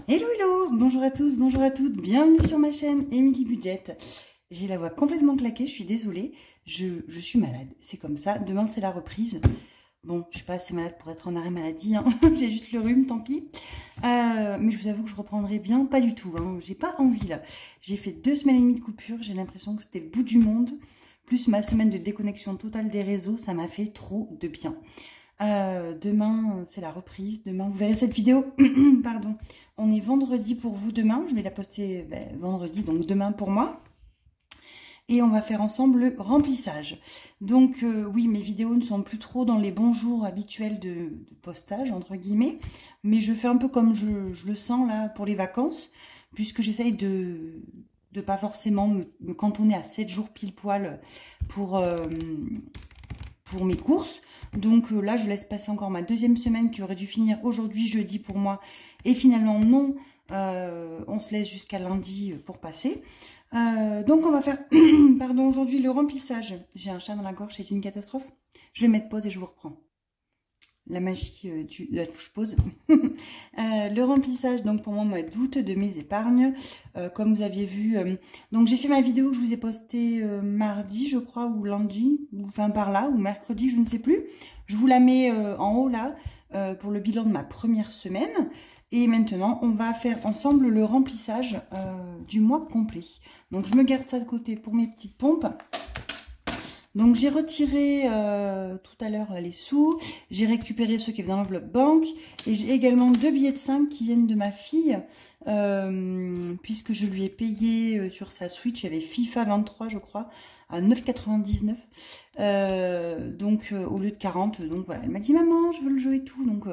Hello hello, bonjour à tous, bonjour à toutes, bienvenue sur ma chaîne Emily Budget. J'ai la voix complètement claquée, je suis désolée, je suis malade, c'est comme ça, demain c'est la reprise. Bon, je suis pas assez malade pour être en arrêt maladie, hein. J'ai juste le rhume, tant pis. Mais je vous avoue que je reprendrai bien, pas du tout, hein. J'ai pas envie là. J'ai fait 2 semaines et demie de coupure, j'ai l'impression que c'était le bout du monde. Plus ma semaine de déconnexion totale des réseaux, ça m'a fait trop de bien. Demain, c'est la reprise. Demain, vous verrez cette vidéo. Pardon. On est vendredi pour vous demain. Je vais la poster vendredi, donc demain pour moi. Et on va faire ensemble le remplissage. Donc oui, mes vidéos ne sont plus trop dans les bons jours habituels de postage, entre guillemets. Mais je fais un peu comme je le sens là pour les vacances. Puisque j'essaye de pas forcément me cantonner à 7 jours pile poil pour mes courses. Donc là, je laisse passer encore ma 2e semaine qui aurait dû finir aujourd'hui, jeudi pour moi. Et finalement, non, on se laisse jusqu'à lundi pour passer. Donc on va faire, pardon, aujourd'hui le remplissage. J'ai un chat dans la gorge, c'est une catastrophe. Je vais mettre pause et je vous reprends. La magie de la touche pause. Le remplissage, donc pour moi, mois d'août, de mes épargnes. Comme vous aviez vu, donc j'ai fait ma vidéo que je vous ai postée mardi, je crois, ou lundi, ou enfin par là, ou mercredi, je ne sais plus. Je vous la mets en haut là, pour le bilan de ma première semaine. Et maintenant, on va faire ensemble le remplissage du mois complet. Donc je me garde ça de côté pour mes petites pompes. Donc j'ai retiré tout à l'heure les sous, j'ai récupéré ceux qui étaient dans l'enveloppe banque et j'ai également 2 billets de 5 qui viennent de ma fille puisque je lui ai payé sur sa Switch, il y avait FIFA 23 je crois à 9,99 donc au lieu de 40, donc voilà, elle m'a dit maman je veux le jeu et tout, donc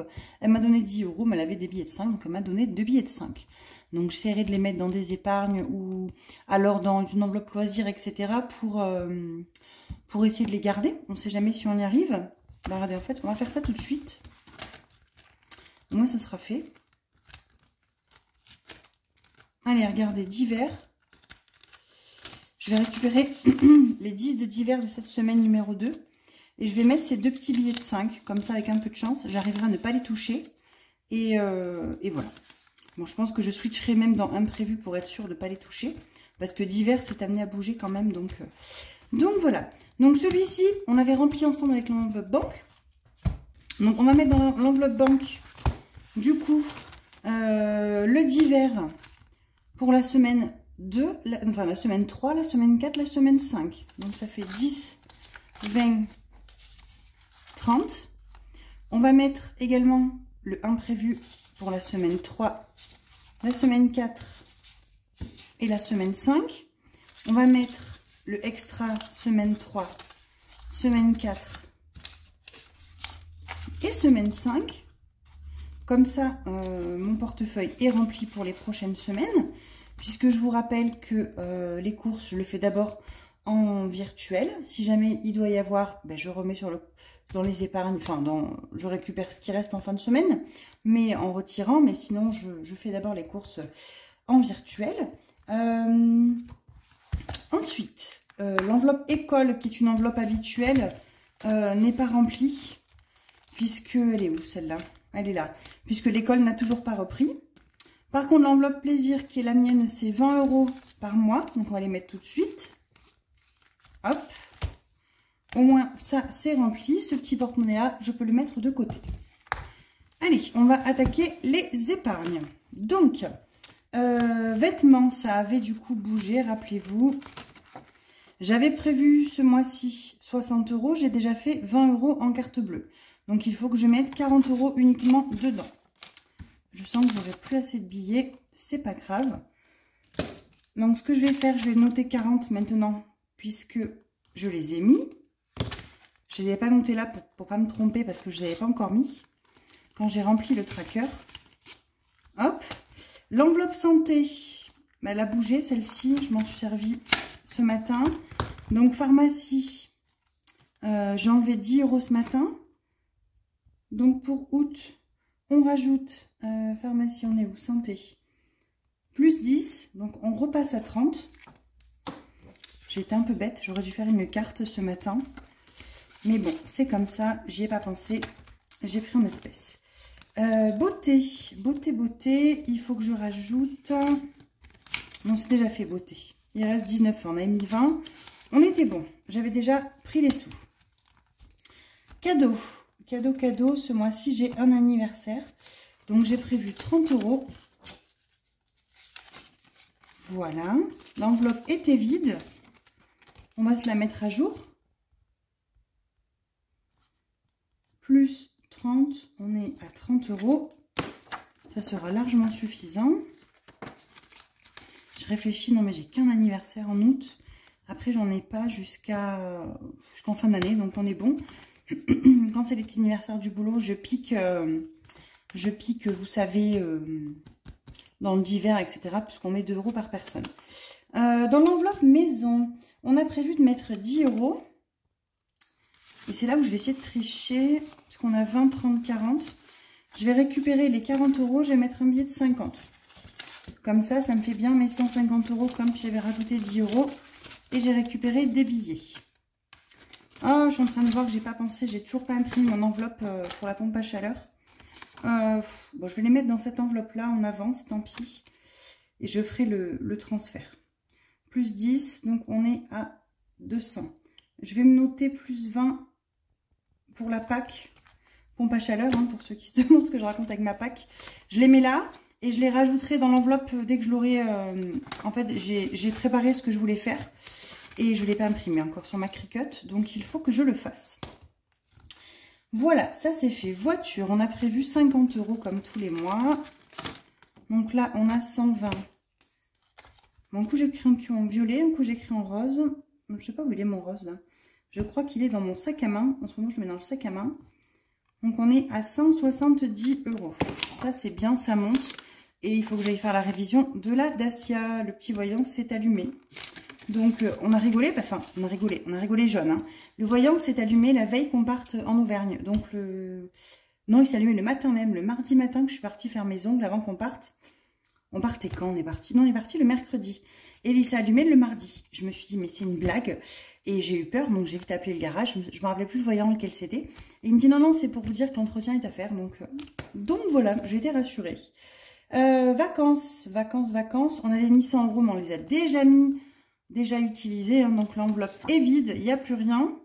elle m'a donné 10 €, mais elle avait des billets de 5 donc elle m'a donné 2 billets de 5. Donc j'essaierai de les mettre dans des épargnes ou alors dans une enveloppe loisir etc. pour essayer de les garder. On ne sait jamais si on y arrive. Bah, regardez, en fait, on va faire ça tout de suite. Moi, ce sera fait. Allez, regardez, divers. Je vais récupérer les 10 de divers de cette semaine numéro 2. Et je vais mettre ces 2 petits billets de 5. Comme ça, avec un peu de chance, j'arriverai à ne pas les toucher. Et voilà. Bon, je pense que je switcherai même dans imprévu pour être sûr de ne pas les toucher. Parce que divers, c'est amené à bouger quand même. Donc voilà. Donc celui-ci, on avait rempli ensemble avec l'enveloppe banque. Donc on va mettre dans l'enveloppe banque, du coup, le divers pour la semaine 2, enfin la semaine 3, la semaine 4, la semaine 5. Donc ça fait 10, 20, 30. On va mettre également le imprévu pour la semaine 3, la semaine 4 et la semaine 5. On va mettre le extra semaine 3, semaine 4 et semaine 5. Comme ça, mon portefeuille est rempli pour les prochaines semaines. Puisque je vous rappelle que les courses, je le fais d'abord en virtuel. Si jamais il doit y avoir, ben, je remets dans les épargnes, enfin, je récupère ce qui reste en fin de semaine, mais en retirant. Mais sinon, je fais d'abord les courses en virtuel. Ensuite, l'enveloppe école, qui est une enveloppe habituelle, n'est pas remplie. Puisque, elle est où celle-là? Elle est là. Puisque l'école n'a toujours pas repris. Par contre, l'enveloppe plaisir, qui est la mienne, c'est 20 € par mois. Donc, on va les mettre tout de suite. Hop. Au moins, ça, c'est rempli. Ce petit porte-monnaie-là, je peux le mettre de côté. Allez, on va attaquer les épargnes. Donc, vêtements, ça avait du coup bougé, rappelez-vous. J'avais prévu ce mois-ci 60 €, j'ai déjà fait 20 € en carte bleue. Donc il faut que je mette 40 € uniquement dedans. Je sens que j'aurai plus assez de billets, c'est pas grave. Donc ce que je vais faire, je vais noter 40 maintenant, puisque je les ai mis. Je ne les avais pas notés là pour pas me tromper, parce que je ne les avais pas encore mis. Quand j'ai rempli le tracker. Hop. L'enveloppe santé, elle a bougé, celle-ci, je m'en suis servi ce matin. Donc pharmacie, j'ai enlevé 10 € ce matin. Donc pour août, on rajoute pharmacie, on est où? Santé. Plus 10, donc on repasse à 30. J'ai été un peu bête, j'aurais dû faire une carte ce matin. Mais bon, c'est comme ça, j'y ai pas pensé, j'ai pris en espèces. Beauté, il faut que je rajoute... Non, c'est déjà fait beauté. Il reste 19, on a mis 20. On était bon, j'avais déjà pris les sous. Cadeau, ce mois-ci j'ai un anniversaire. Donc j'ai prévu 30 €. Voilà, l'enveloppe était vide. On va se la mettre à jour. Plus 30, on est à 30 €. Ça sera largement suffisant. Je réfléchis, non mais j'ai qu'un anniversaire en août. Après j'en ai pas jusqu'en fin d'année, donc on est bon. Quand c'est les petits anniversaires du boulot, je pique, vous savez, dans le divers, etc. Puisqu'on met 2 € par personne. Dans l'enveloppe maison, on a prévu de mettre 10 €. Et c'est là où je vais essayer de tricher, parce qu'on a 20, 30, 40. Je vais récupérer les 40 €, je vais mettre un billet de 50. Comme ça, ça me fait bien mes 150 € comme j'avais rajouté 10 €. Et j'ai récupéré des billets. Ah, je suis en train de voir que j'ai pas pensé, j'ai toujours pas imprimé mon enveloppe pour la pompe à chaleur. Bon, je vais les mettre dans cette enveloppe-là en avance, tant pis. Et je ferai le transfert. Plus 10, donc on est à 200. Je vais me noter plus 20 pour la PAC, pompe à chaleur, hein, pour ceux qui se demandent ce que je raconte avec ma PAC. Je les mets là et je les rajouterai dans l'enveloppe dès que je l'aurai. En fait, j'ai préparé ce que je voulais faire et je ne l'ai pas imprimé encore sur ma Cricut, donc il faut que je le fasse. Voilà, ça c'est fait. Voiture, on a prévu 50 € comme tous les mois. Donc là, on a 120. Bon, un coup j'écris en violet, un coup j'écris en rose. Je ne sais pas où il est mon rose là. Je crois qu'il est dans mon sac à main. En ce moment, je le mets dans le sac à main. Donc on est à 170 €. Ça c'est bien, ça monte. Et il faut que j'aille faire la révision de la Dacia. Le petit voyant s'est allumé. Donc on a rigolé, enfin on a rigolé jeune. Hein. Le voyant s'est allumé la veille qu'on parte en Auvergne. Donc non, il s'est allumé le matin même, le mardi matin que je suis partie faire mes ongles avant qu'on parte. On partait quand on est parti? Non, on est parti le mercredi. Et il s'est allumé le mardi. Je me suis dit, mais c'est une blague. Et j'ai eu peur, donc j'ai vite appelé le garage. Je me rappelais plus le voyant lequel c'était. Et il me dit, non, c'est pour vous dire que l'entretien est à faire. Donc voilà, j'ai été rassurée. Vacances. On avait mis 100 €, mais on les a déjà utilisés. Hein, donc l'enveloppe est vide, il n'y a plus rien.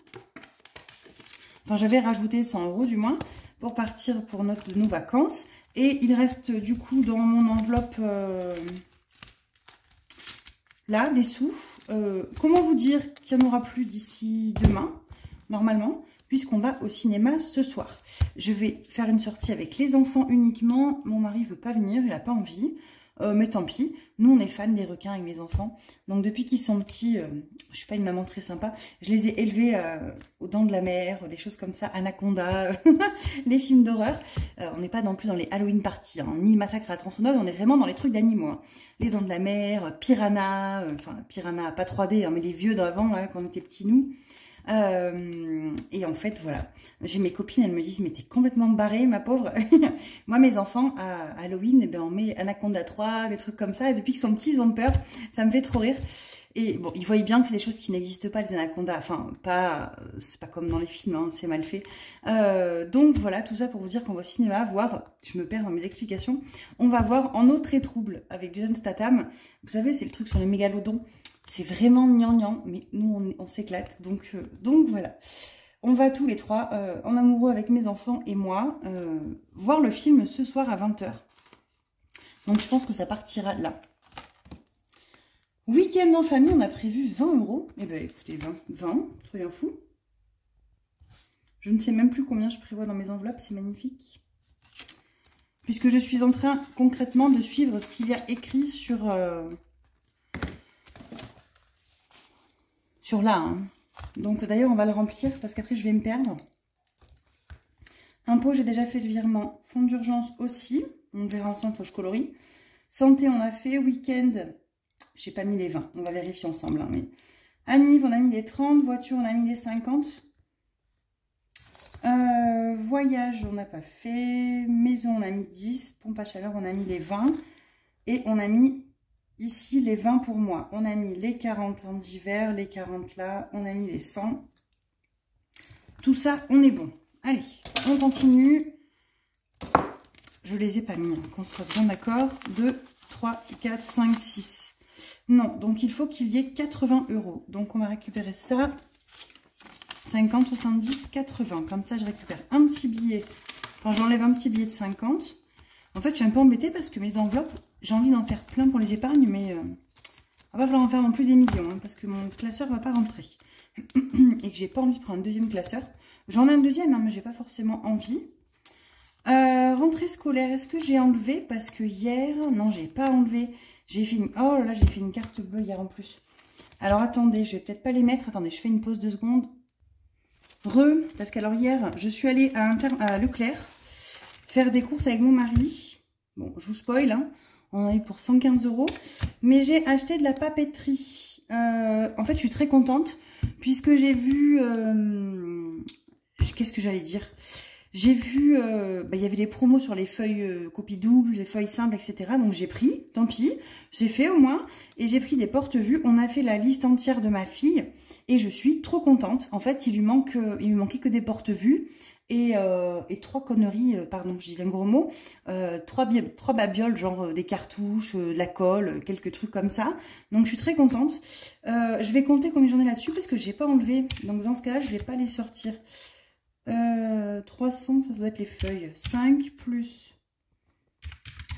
Enfin, j'avais rajouté 100 € du moins pour partir pour nos vacances. Et il reste du coup dans mon enveloppe là des sous. Comment vous dire qu'il n'y en aura plus d'ici demain, normalement, puisqu'on va au cinéma ce soir. Je vais faire une sortie avec les enfants uniquement. Mon mari ne veut pas venir, il n'a pas envie. Mais tant pis, nous on est fans des requins avec mes enfants. Donc depuis qu'ils sont petits, je ne suis pas une maman très sympa, je les ai élevés aux dents de la mer, les choses comme ça, Anaconda, les films d'horreur. On n'est pas non plus dans les Halloween parties, hein, ni Massacre à la tronçonneuse, on est vraiment dans les trucs d'animaux. Hein. Les dents de la mer, Piranha, enfin Piranha pas 3D, hein, mais les vieux d'avant, là, quand on était petits nous. Et en fait voilà, j'ai mes copines, elles me disent mais t'es complètement barrée ma pauvre. Moi mes enfants à Halloween, eh ben, on met Anaconda 3, des trucs comme ça, et depuis qu'ils sont petits ils ont peur, ça me fait trop rire. Et bon, ils voient bien que c'est des choses qui n'existent pas, les anacondas, enfin pas, c'est pas comme dans les films, hein, c'est mal fait. Donc voilà, tout ça pour vous dire qu'on va au cinéma voir, je me perds dans mes explications, on va voir En eau très trouble avec Jason Statham. Vous savez, c'est le truc sur les mégalodons. C'est vraiment gnangnan, mais nous, on s'éclate. Donc voilà. On va tous les trois, en amoureux avec mes enfants et moi, voir le film ce soir à 20 h. Donc je pense que ça partira là. Week-end en famille, on a prévu 20 €. Eh bien écoutez, 20, soyons fous. Je ne sais même plus combien je prévois dans mes enveloppes, c'est magnifique. Puisque je suis en train concrètement de suivre ce qu'il y a écrit sur là. Hein. Donc d'ailleurs, on va le remplir parce qu'après, je vais me perdre. Impôt, j'ai déjà fait le virement. Fonds d'urgence aussi. On verra ensemble, il faut que je colorie. Santé, on a fait. Week-end, j'ai pas mis les 20. On va vérifier ensemble. Hein, mais Anniv, on a mis les 30. Voiture, on a mis les 50. Voyage, on n'a pas fait. Maison, on a mis 10. Pompe à chaleur, on a mis les 20. Et on a mis ici les 20 pour moi. On a mis les 40 en d'hiver, les 40 là. On a mis les 100. Tout ça, on est bon. Allez, on continue. je les ai pas mis, hein, qu'on soit bien d'accord. 2, 3, 4, 5, 6. Non, donc il faut qu'il y ait 80 €. Donc on va récupérer ça. 50, 70, 80. Comme ça, je récupère un petit billet. Enfin, j'enlève un petit billet de 50. En fait, je suis un peu embêtée parce que mes enveloppes, j'ai envie d'en faire plein pour les épargnes, mais on va falloir en faire non plus des millions, hein, parce que mon classeur ne va pas rentrer. Et que j'ai pas envie de prendre un deuxième classeur. J'en ai un deuxième, hein, mais j'ai pas forcément envie. Rentrée scolaire, est-ce que j'ai enlevé? Parce que hier, non, j'ai pas enlevé. J'ai fait une... Oh là là, j'ai fait une carte bleue hier en plus. Alors attendez, je vais peut-être pas les mettre. Attendez, je fais une pause de secondes. Parce qu'alors hier, je suis allée à Leclerc faire des courses avec mon mari. Bon, je vous spoil, hein. On en est pour 115 €. Mais j'ai acheté de la papeterie. En fait, je suis très contente puisque j'ai vu... Qu'est-ce que j'allais dire? J'ai vu... il y avait des promos sur les feuilles copie double, les feuilles simples, etc. Donc j'ai pris, tant pis. J'ai fait au moins. Et j'ai pris des porte-vues. On a fait la liste entière de ma fille. Et je suis trop contente. En fait, il lui manquait que des porte-vues et 3 conneries, pardon, je dis un gros mot, 3 babioles, genre des cartouches, de la colle, quelques trucs comme ça. Donc, je suis très contente. Je vais compter combien j'en ai là-dessus parce que je n'ai pas enlevé. Donc, dans ce cas-là, je ne vais pas les sortir. 300, ça doit être les feuilles. 5 plus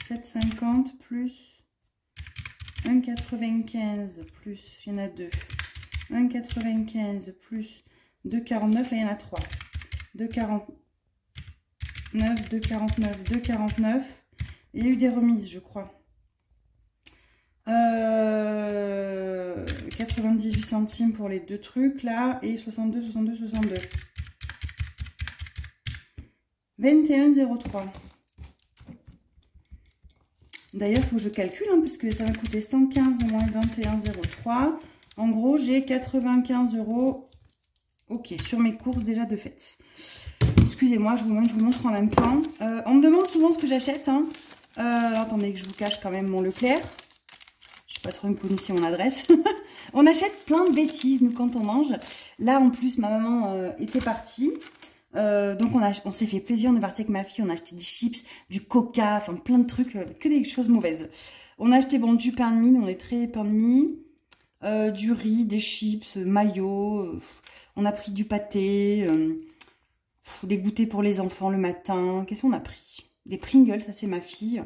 7,50 plus 1,95 plus, il y en a 2. 1,95 plus 2,49, là il y en a 3. 2,49, 2,49, 2,49. Il y a eu des remises, je crois. 98 centimes pour les deux trucs là et 62, 62, 62. 21,03. D'ailleurs, il faut que je calcule, hein, parce que ça va coûter 115 moins 21,03. En gros, j'ai 95 €, ok, sur mes courses déjà de fait. Excusez-moi, je vous montre en même temps. On me demande souvent ce que j'achète. Hein. Alors, attendez que je vous cache quand même mon Leclerc. Je ne sais pas trop me prononcer mon adresse. On achète plein de bêtises, nous, quand on mange. Là, en plus, ma maman était partie. Donc, on s'est fait plaisir. On est parti avec ma fille. On a acheté des chips, du coca, enfin plein de trucs, que des choses mauvaises. On a acheté bon, du pain de mie. On est très pain de mie. Du riz, des chips, mayo, on a pris du pâté, des goûters pour les enfants le matin. Qu'est-ce qu'on a pris? Des Pringles, ça c'est ma fille.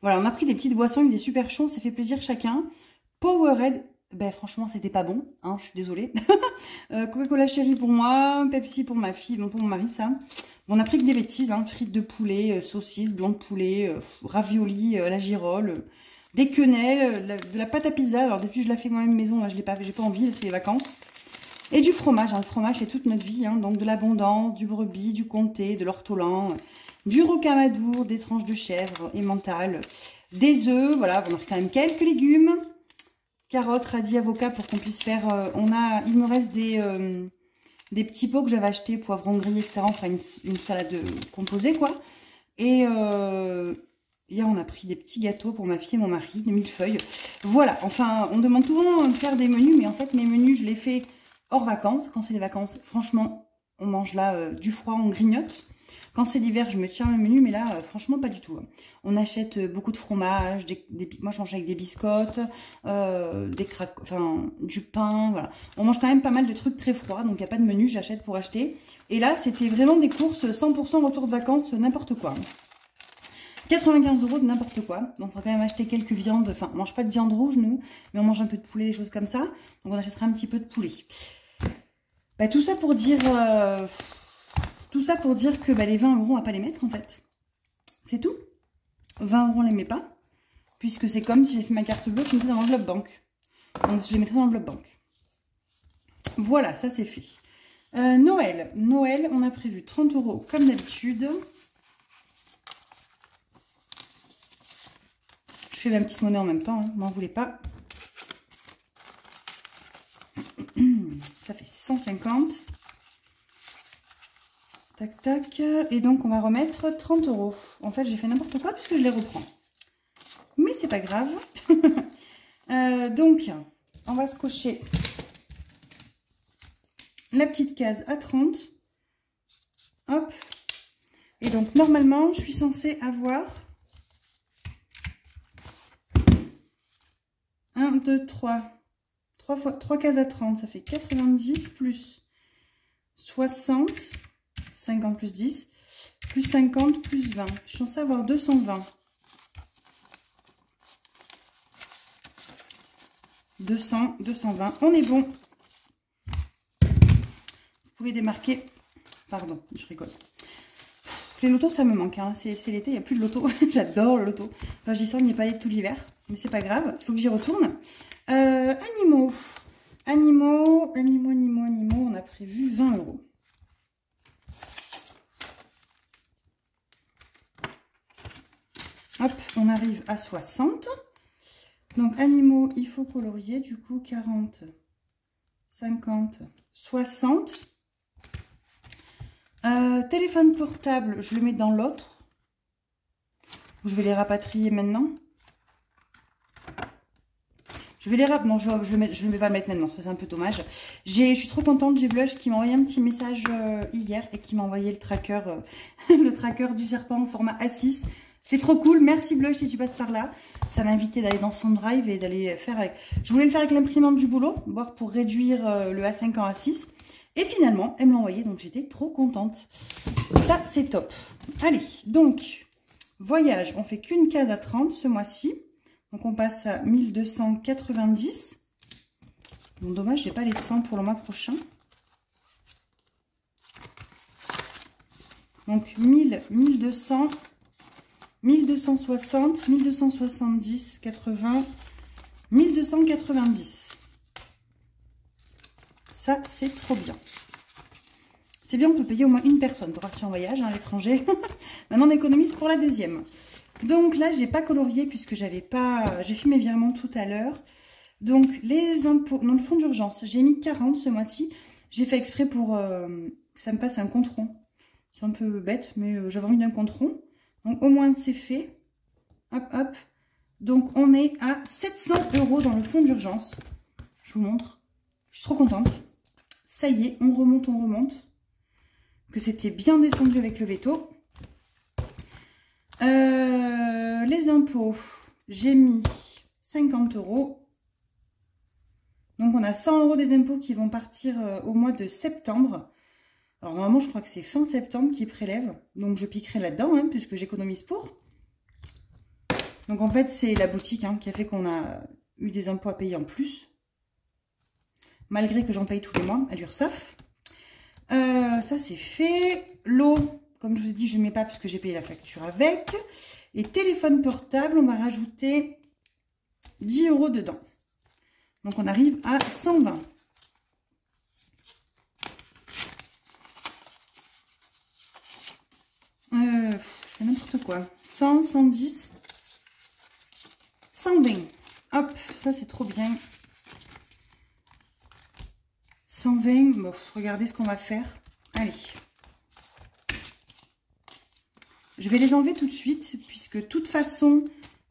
Voilà, on a pris des petites boissons avec des super chauds, on s'est fait plaisir chacun. Powerade, ben franchement c'était pas bon, hein, je suis désolée. Coca-Cola chérie pour moi, Pepsi pour ma fille, non pour mon mari ça. Bon, on a pris que des bêtises, hein, frites de poulet, saucisses, blanc de poulet, raviolis à la girole. Des quenelles, de la pâte à pizza. Alors depuis je la fais moi-même maison, là je l'ai pas fait, j'ai pas envie, c'est les vacances. Et du fromage, hein. Le fromage c'est toute notre vie, hein. Donc de l'abondance, du brebis, du comté, de l'ortolan, du rocamadour, des tranches de chèvre emmental, des œufs, voilà, on a quand même quelques légumes, carottes, radis, avocats pour qu'on puisse faire. Il me reste des petits pots que j'avais achetés, poivrons grillés, etc. Enfin une salade composée quoi. Et hier, on a pris des petits gâteaux pour ma fille et mon mari, des millefeuilles. Voilà, enfin, on demande souvent de faire des menus, mais en fait, mes menus, je les fais hors vacances. Quand c'est les vacances, franchement, on mange là du froid, on grignote. Quand c'est l'hiver, je me tiens le menu, mais là, franchement, pas du tout. On achète beaucoup de fromage, moi, je mange avec des biscottes, du pain, voilà. On mange quand même pas mal de trucs très froids, donc il n'y a pas de menu, j'achète pour acheter. Et là, c'était vraiment des courses 100% retour de vacances, n'importe quoi. 95 € de n'importe quoi. Donc, on va quand même acheter quelques viandes. Enfin, on mange pas de viande rouge, nous. Mais on mange un peu de poulet, des choses comme ça. Donc, on achètera un petit peu de poulet. Bah, tout ça pour dire que les 20 €, on va pas les mettre, en fait. C'est tout. 20 €, on les met pas. Puisque c'est comme si j'ai fait ma carte bleue, je mettais dans l'enveloppe banque. Donc, je les mettrai dans l'enveloppe banque. Voilà, ça, c'est fait. Noël. Noël, on a prévu 30 € comme d'habitude. Je fais ma petite monnaie en même temps, hein, m'en voulez pas. Ça fait 150. Tac, tac. Et donc, on va remettre 30 €. En fait, j'ai fait n'importe quoi puisque je les reprends. Mais c'est pas grave. Donc, on va se cocher la petite case à 30. Hop. Et donc, normalement, je suis censée avoir 1, 2, 3. 3 cases à 30, ça fait 90 plus 60, 50 plus 10, plus 50 plus 20. Je suis censée avoir 220. 200, 220, on est bon. Vous pouvez démarquer. Pardon, je rigole. Les lotos, ça me manque. Hein. C'est l'été, il n'y a plus de loto. J'adore le loto. Enfin, je dis ça, on n'y est pas allé tout l'hiver. Mais c'est pas grave, il faut que j'y retourne. Animaux. Animaux. On a prévu 20 €. Hop, on arrive à 60. Donc, animaux, il faut colorier. Du coup, 40, 50, 60. Téléphone portable, je le mets dans l'autre. Je vais les rapatrier maintenant. Je vais les rapatrier. Non, je ne vais pas le mettre maintenant. C'est un peu dommage. Je suis trop contente. J'ai Blush qui m'a envoyé un petit message hier et qui m'a envoyé le tracker, le tracker du serpent en format A6. C'est trop cool. Merci Blush si tu passes par là. Ça m'a invité d'aller dans son drive et d'aller faire avec... Je voulais le faire avec l'imprimante du boulot, voir pour réduire le A5 en A6. Et finalement, elle me l'a envoyé, donc j'étais trop contente. Ça, c'est top. Allez, donc, voyage, on fait qu'une case à 30 ce mois-ci. Donc, on passe à 1290. Bon, dommage, j'ai pas les 100 pour le mois prochain. Donc, 1000, 1200, 1260, 1270, 80, 1290. Ça, c'est trop bien. C'est bien, on peut payer au moins une personne pour partir en voyage à l'étranger. Maintenant, on économise pour la deuxième. Donc là, je n'ai pas colorié puisque j'ai fait mes virements tout à l'heure. Donc, les impôts, dans le fonds d'urgence, j'ai mis 40 ce mois-ci. J'ai fait exprès pour que ça me passe un compte rond. C'est un peu bête, mais j'avais envie d'un compte rond. Donc, au moins, c'est fait. Hop, hop. Donc, on est à 700 € dans le fonds d'urgence. Je vous montre. Je suis trop contente. Ça y est, on remonte, on remonte. Que c'était bien descendu avec le veto. Les impôts, j'ai mis 50 €. Donc, on a 100 € des impôts qui vont partir au mois de septembre. Alors, normalement, je crois que c'est fin septembre qui prélève. Donc, je piquerai là-dedans, hein, puisque j'économise pour. Donc, en fait, c'est la boutique qui a fait qu'on a eu des impôts à payer en plus. Malgré que j'en paye tous les mois à l'URSSAF. Ça, c'est fait. L'eau, comme je vous ai dit, je ne mets pas puisque j'ai payé la facture avec. Et téléphone portable, on va rajouter 10 € dedans. Donc, on arrive à 120. Je fais n'importe quoi. 100, 110, 120. Hop, ça, c'est trop bien. 120, bon, regardez ce qu'on va faire. Allez. Je vais les enlever tout de suite, puisque de toute façon,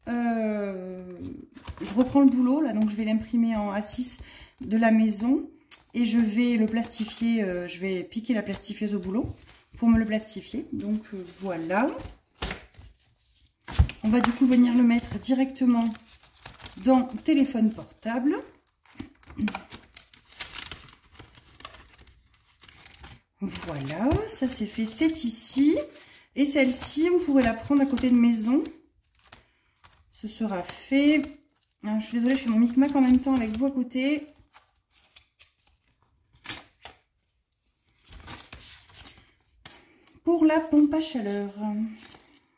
je reprends le boulot, là, donc je vais l'imprimer en A6 de la maison. Et je vais le plastifier, je vais piquer la plastifieuse au boulot pour me le plastifier. Donc, voilà. On va du coup venir le mettre directement dans le téléphone portable. Voilà, ça c'est fait, c'est ici. Et celle-ci, on pourrait la prendre à côté de maison. Ce sera fait. Ah, je suis désolée, je fais mon micmac en même temps avec vous à côté. Pour la pompe à chaleur.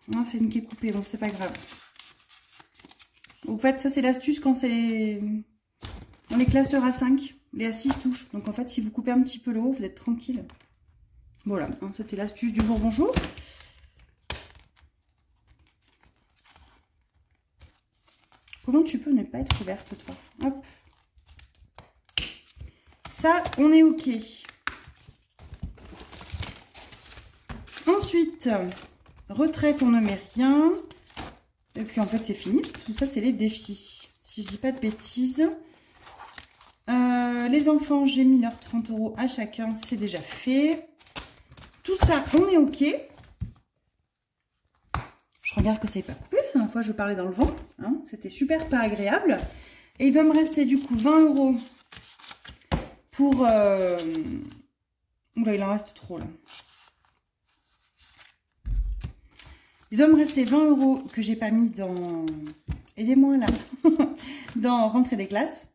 Non, c'est une qui est coupée, bon, c'est pas grave. En fait, ça c'est l'astuce quand c'est dans les classeurs A5, les A6 touches. Donc en fait, si vous coupez un petit peu le haut, vous êtes tranquille. Voilà, c'était l'astuce du jour, bonjour. Comment tu peux ne pas être ouverte, toi? Hop. Ça, on est OK. Ensuite, retraite, on ne met rien. Et puis, en fait, c'est fini. Tout ça, c'est les défis. Si je dis pas de bêtises. Les enfants, j'ai mis leurs 30 € à chacun. C'est déjà fait. Tout ça, on est OK. regarde que ça n'est pas coupé. La dernière fois, je parlais dans le vent. Hein, c'était super pas agréable. Et il doit me rester du coup 20 € pour... Oula, il en reste trop là. Il doit me rester 20 € que j'ai pas mis dans... Aidez-moi là. Dans rentrée des classes.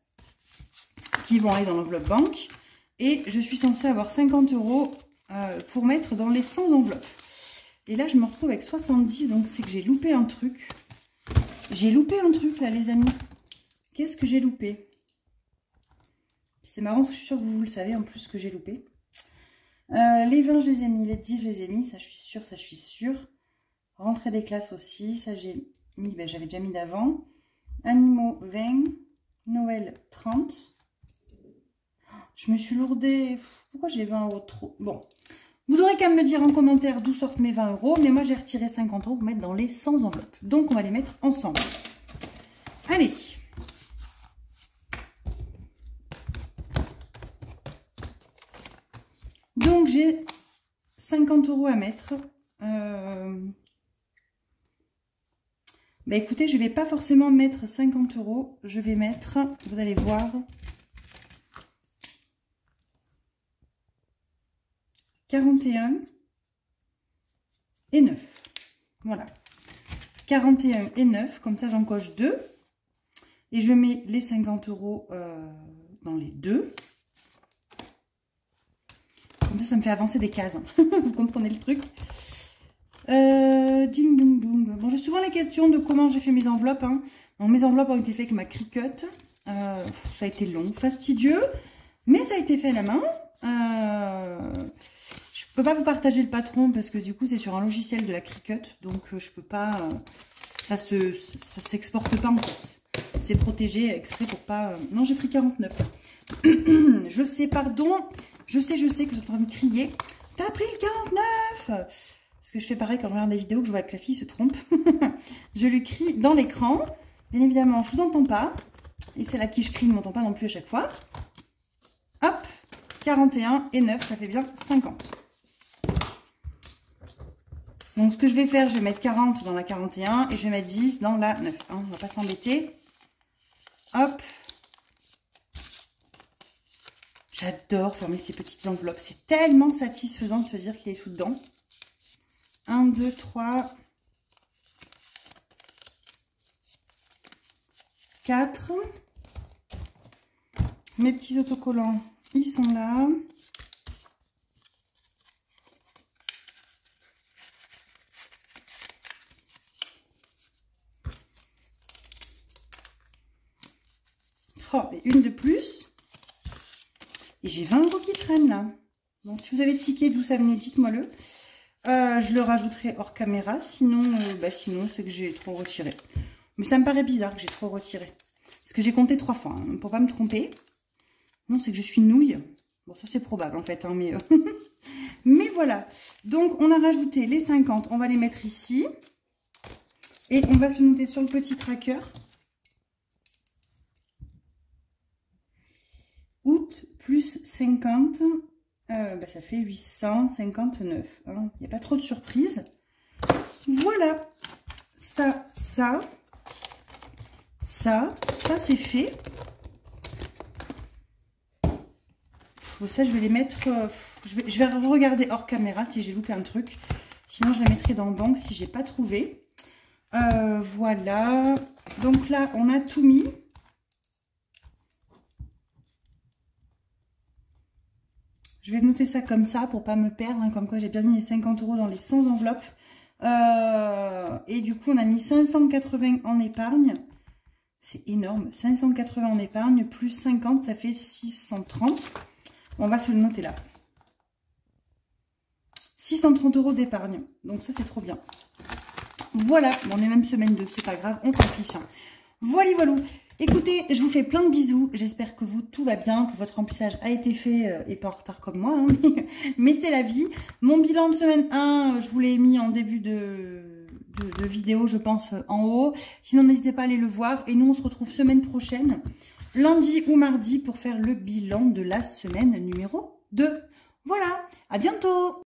Qui vont aller dans l'enveloppe banque. Et je suis censée avoir 50 € pour mettre dans les 100 enveloppes. Et là, je me retrouve avec 70. Donc, c'est que j'ai loupé un truc. J'ai loupé un truc là, les amis. Qu'est-ce que j'ai loupé? C'est marrant parce que je suis sûre que vous le savez en plus que j'ai loupé. Les 20, je les ai mis. Les 10, je les ai mis. Ça, je suis sûre. Ça, je suis sûre. Rentrée des classes aussi. Ça, j'ai mis. Ben, j'avais déjà mis d'avant. Animaux, 20. Noël, 30. Je me suis lourdée. Pourquoi j'ai 20 € trop? Bon. Vous aurez qu'à me le dire en commentaire d'où sortent mes 20 €. Mais moi, j'ai retiré 50 € pour mettre dans les 100 enveloppes. Donc, on va les mettre ensemble. Allez. Donc, j'ai 50 € à mettre. Bah, écoutez, je ne vais pas forcément mettre 50 €. Je vais mettre, vous allez voir, 41 et 9. Voilà. 41 et 9. Comme ça, j'en coche 2. Et je mets les 50 € dans les 2. Comme ça me fait avancer des cases. Hein. Vous comprenez le truc. Ding dong dong. Bon, j'ai souvent les questions de comment j'ai fait mes enveloppes. Hein. Donc, mes enveloppes ont été faites avec ma Cricut. Ça a été long, fastidieux. Mais ça a été fait à la main. Je peux pas vous partager le patron parce que du coup, c'est sur un logiciel de la Cricut. Donc, je peux pas... ça s'exporte pas en fait. C'est protégé exprès pour pas... Non, j'ai pris 49. Je sais, pardon. Je sais que vous êtes en train de crier. T'as pris le 49 ? Parce que je fais pareil quand je regarde des vidéos, que je vois que la fille se trompe. Je lui crie dans l'écran. Bien évidemment, je vous entends pas. Et celle à qui je crie ne m'entend pas non plus à chaque fois. Hop, 41 et 9, ça fait bien 50. Donc, ce que je vais faire, je vais mettre 40 dans la 41 et je vais mettre 10 dans la 9. Hein, on ne va pas s'embêter. Hop. J'adore fermer ces petites enveloppes. C'est tellement satisfaisant de se dire qu'il y a des sous dedans. 1, 2, 3, 4. Mes petits autocollants, ils sont là. Oh, et une de plus. Et j'ai 20 € qui traînent là. Donc, si vous avez tiqué d'où ça venait, dites-moi-le. Je le rajouterai hors caméra. Sinon, sinon c'est que j'ai trop retiré. Mais ça me paraît bizarre que j'ai trop retiré. Parce que j'ai compté 3 fois, hein, pour pas me tromper. Non, c'est que je suis nouille. Bon, ça c'est probable en fait. Hein, mais, mais voilà. Donc, on a rajouté les 50. On va les mettre ici. Et on va se noter sur le petit tracker. Août plus 50. Ça fait 859. Hein. Il n'y a pas trop de surprises. Voilà. Ça c'est fait. Bon, ça, je vais les mettre... je vais regarder hors caméra si j'ai loupé un truc. Sinon, je les mettrai dans le banque si j'ai pas trouvé. Voilà. Donc là, on a tout mis. Je vais noter ça comme ça pour pas me perdre. Hein, comme quoi, j'ai bien mis les 50 € dans les 100 enveloppes. Et du coup, on a mis 580 en épargne. C'est énorme. 580 en épargne plus 50, ça fait 630. On va se le noter là. 630 € d'épargne. Donc ça, c'est trop bien. Voilà. Bon, on est même semaine 2. C'est pas grave. On s'en fiche. Hein. Voilà, voilà. Écoutez, je vous fais plein de bisous. J'espère que vous, tout va bien, que votre remplissage a été fait et pas en retard comme moi. Hein, mais c'est la vie. Mon bilan de semaine 1, je vous l'ai mis en début de vidéo, je pense, en haut. Sinon, n'hésitez pas à aller le voir. Et nous, on se retrouve semaine prochaine, lundi ou mardi, pour faire le bilan de la semaine numéro 2. Voilà, à bientôt!